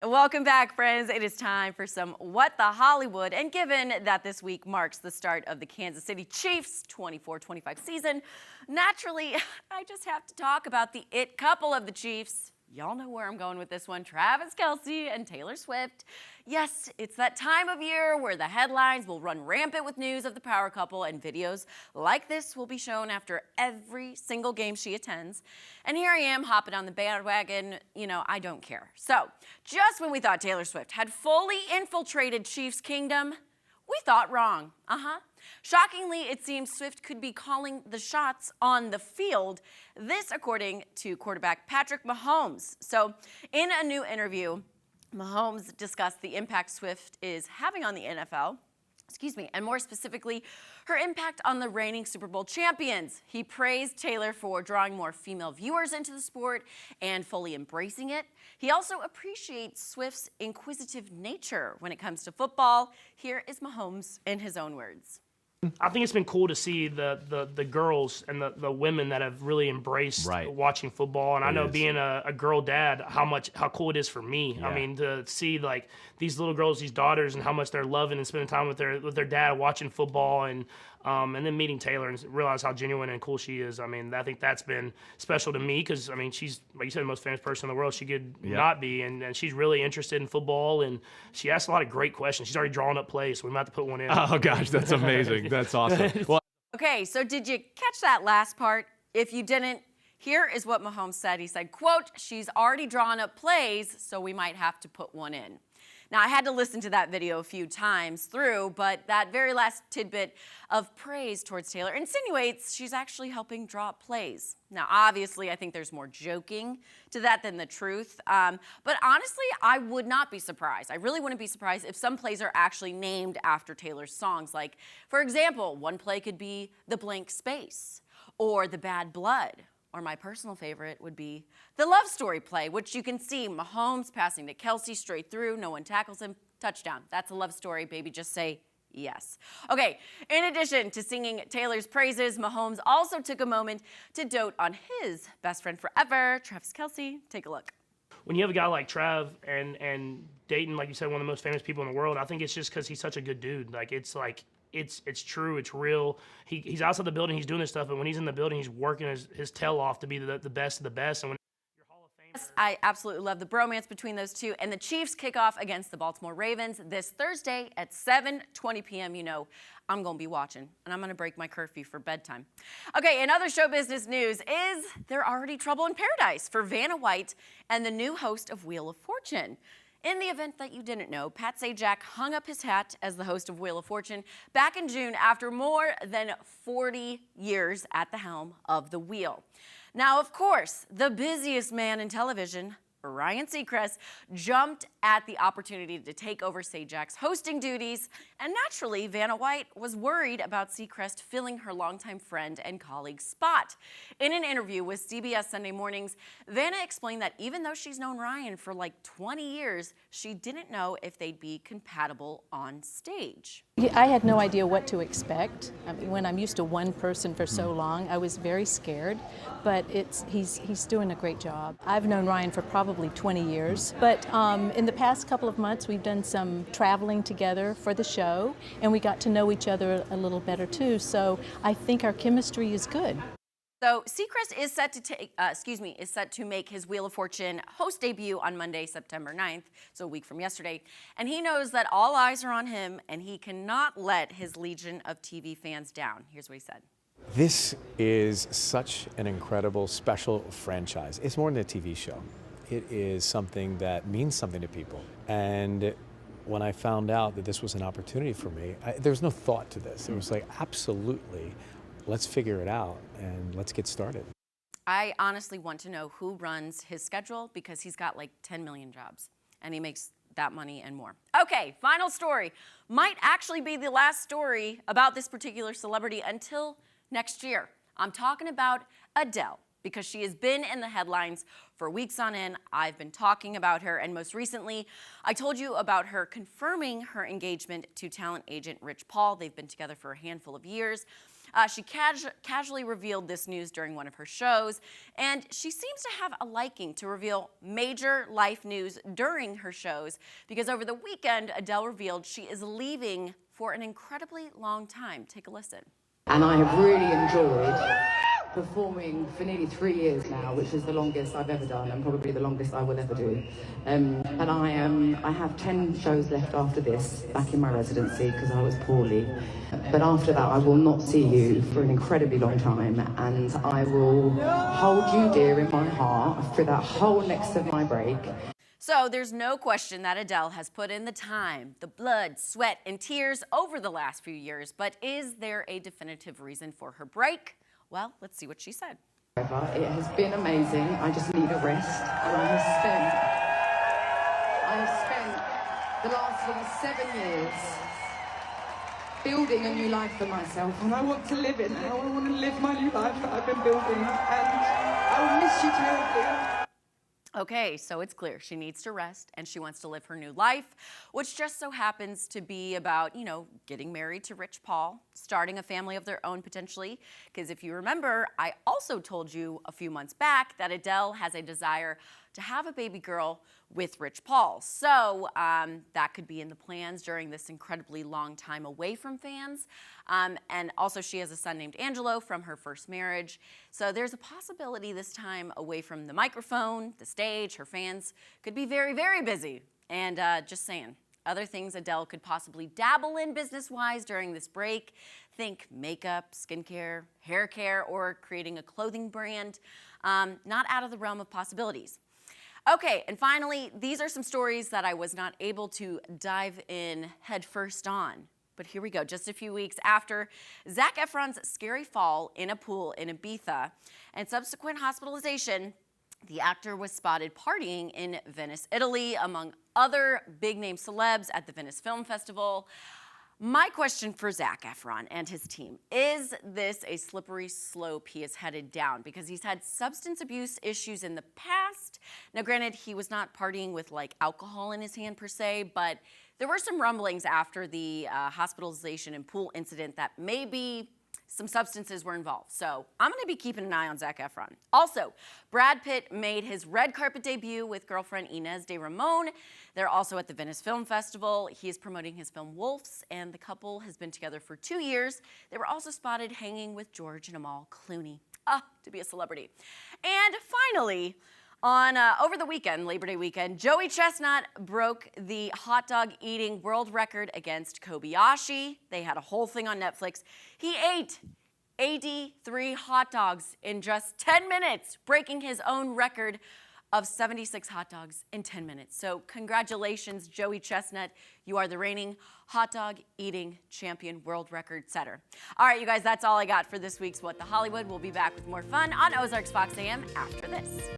Welcome back, friends. It is time for some What the Hollywood. And given that this week marks the start of the Kansas City Chiefs 24-25 season, naturally, I just have to talk about the it couple of the Chiefs. Y'all know where I'm going with this one. Travis Kelce and Taylor Swift. Yes, it's that time of year where the headlines will run rampant with news of the power couple, and videos like this will be shown after every single game she attends. And here I am hopping on the bandwagon. I don't care. So just when we thought Taylor Swift had fully infiltrated Chiefs Kingdom, we thought wrong. Shockingly, it seems Swift could be calling the shots on the field. This, according to quarterback Patrick Mahomes. So, in a new interview, Mahomes discussed the impact Swift is having on the NFL. And more specifically, her impact on the reigning Super Bowl champions. He praised Taylor for drawing more female viewers into the sport and fully embracing it. He also appreciates Swift's inquisitive nature when it comes to football. Here is Mahomes in his own words. I think it's been cool to see the girls and the women that have really embraced watching football. And I know being a girl dad, how cool it is for me. Yeah. I mean, to see like these little girls, these daughters, and how much they're loving and spending time with their dad watching football, and then meeting Taylor and realize how genuine and cool she is. I mean, I think that's been special to me because, I mean, she's, like you said, the most famous person in the world. She could not be, and she's really interested in football, and she asks a lot of great questions. She's already drawn up plays, so we might have to put one in. Oh, gosh, that's amazing. That's awesome. Well, okay, so did you catch that last part? If you didn't, here is what Mahomes said. He said, quote, "She's already drawn up plays, so we might have to put one in." Now, I had to listen to that video a few times through, but that very last tidbit of praise towards Taylor insinuates she's actually helping draw up plays. Now, obviously, I think there's more joking to that than the truth. But honestly, I would not be surprised. I really wouldn't be surprised if some plays are actually named after Taylor's songs. Like, for example, one play could be The Blank Space or The Bad Blood. Or my personal favorite would be the Love Story play, which you can see Mahomes passing to Kelce straight through. No one tackles him. Touchdown. That's a love story, baby. Just say yes. Okay, in addition to singing Taylor's praises, Mahomes also took a moment to dote on his best friend forever, Travis Kelce. Take a look. When you have a guy like Trav and dating, like you said, one of the most famous people in the world, I think it's just because he's such a good dude. It's true, it's real. He's outside the building, he's doing this stuff, but when he's in the building, he's working his tail off to be the best of the best. And when you're Hall of Fame, I absolutely love the bromance between those two. And the Chiefs kick off against the Baltimore Ravens this Thursday at 7:20 p.m. You know, I'm going to be watching, and I'm going to break my curfew for bedtime. Okay, in other show business news, is there already trouble in paradise for Vanna White and the new host of Wheel of Fortune? In the event that you didn't know, Pat Sajak hung up his hat as the host of Wheel of Fortune back in June after more than 40 years at the helm of the wheel. Now, of course, the busiest man in television, Ryan Seacrest, jumped at the opportunity to take over Sajak's hosting duties, and naturally, Vanna White was worried about Seacrest filling her longtime friend and colleague's spot. In an interview with CBS Sunday Mornings, Vanna explained that even though she's known Ryan for like 20 years, she didn't know if they'd be compatible on stage. I had no idea what to expect. I mean, when I'm used to one person for so long, I was very scared, but he's doing a great job. I've known Ryan for probably 20 years, but in the past couple of months, we've done some traveling together for the show, and we got to know each other a little better too, so I think our chemistry is good. So Seacrest is set to make his Wheel of Fortune host debut on Monday, September 9th, so a week from yesterday. And he knows that all eyes are on him, and he cannot let his legion of TV fans down. Here's what he said. This is such an incredible, special franchise. It's more than a TV show. It is something that means something to people. And when I found out that this was an opportunity for me, there was no thought to this. It was like, absolutely. Let's figure it out and let's get started. I honestly want to know who runs his schedule because he's got like 10 million jobs and he makes that money and more. Okay, final story. Might actually be the last story about this particular celebrity until next year. I'm talking about Adele because she has been in the headlines for weeks on end. I've been talking about her, and most recently, I told you about her confirming her engagement to talent agent Rich Paul. They've been together for a handful of years. She casually revealed this news during one of her shows, and she seems to have a liking to reveal major life news during her shows, because over the weekend, Adele revealed she is leaving for an incredibly long time. Take a listen. And I have really enjoyed performing for nearly 3 years now, which is the longest I've ever done and probably the longest I will ever do. And I have 10 shows left after this, back in my residency because I was poorly. But after that, I will not see you for an incredibly long time, and I will hold you dear in my heart for that whole next of my break. So there's no question that Adele has put in the time, the blood, sweat, and tears over the last few years, but is there a definitive reason for her break? Well, let's see what she said. It has been amazing. I just need a rest, and I have spent the last 7 years building a new life for myself, and I want to live it now. I want to live my new life that I've been building, and I will miss you terribly. Okay, so it's clear she needs to rest and she wants to live her new life, which just so happens to be about, getting married to Rich Paul, starting a family of their own potentially. Because if you remember, I also told you a few months back that Adele has a desire to have a baby girl with Rich Paul. So that could be in the plans during this incredibly long time away from fans. And also she has a son named Angelo from her first marriage. So there's a possibility this time away from the microphone, the stage, her fans could be very, very busy. And just saying, other things Adele could possibly dabble in business-wise during this break. Think makeup, skincare, hair care, or creating a clothing brand. Not out of the realm of possibilities. Okay, and finally, these are some stories that I was not able to dive in headfirst on. But here we go, just a few weeks after Zac Efron's scary fall in a pool in Ibiza and subsequent hospitalization, the actor was spotted partying in Venice, Italy, among other big-name celebs at the Venice Film Festival. My question for Zac Efron and his team, is this a slippery slope he is headed down? Because he's had substance abuse issues in the past. Now, granted, he was not partying with alcohol in his hand per se, but there were some rumblings after the hospitalization and pool incident that maybe some substances were involved. So I'm going to be keeping an eye on Zac Efron. Also, Brad Pitt made his red carpet debut with girlfriend Inez de Ramon. They're also at the Venice Film Festival. He is promoting his film Wolves, and the couple has been together for 2 years. They were also spotted hanging with George and Amal Clooney. To be a celebrity. And finally, on over the weekend, Labor Day weekend, Joey Chestnut broke the hot dog eating world record against Kobayashi. They had a whole thing on Netflix. He ate 83 hot dogs in just 10 minutes, breaking his own record of 76 hot dogs in 10 minutes. So congratulations, Joey Chestnut. You are the reigning hot dog eating champion, world record setter. All right, you guys, that's all I got for this week's What the Hollywood. We'll be back with more fun on Ozarks Fox AM after this.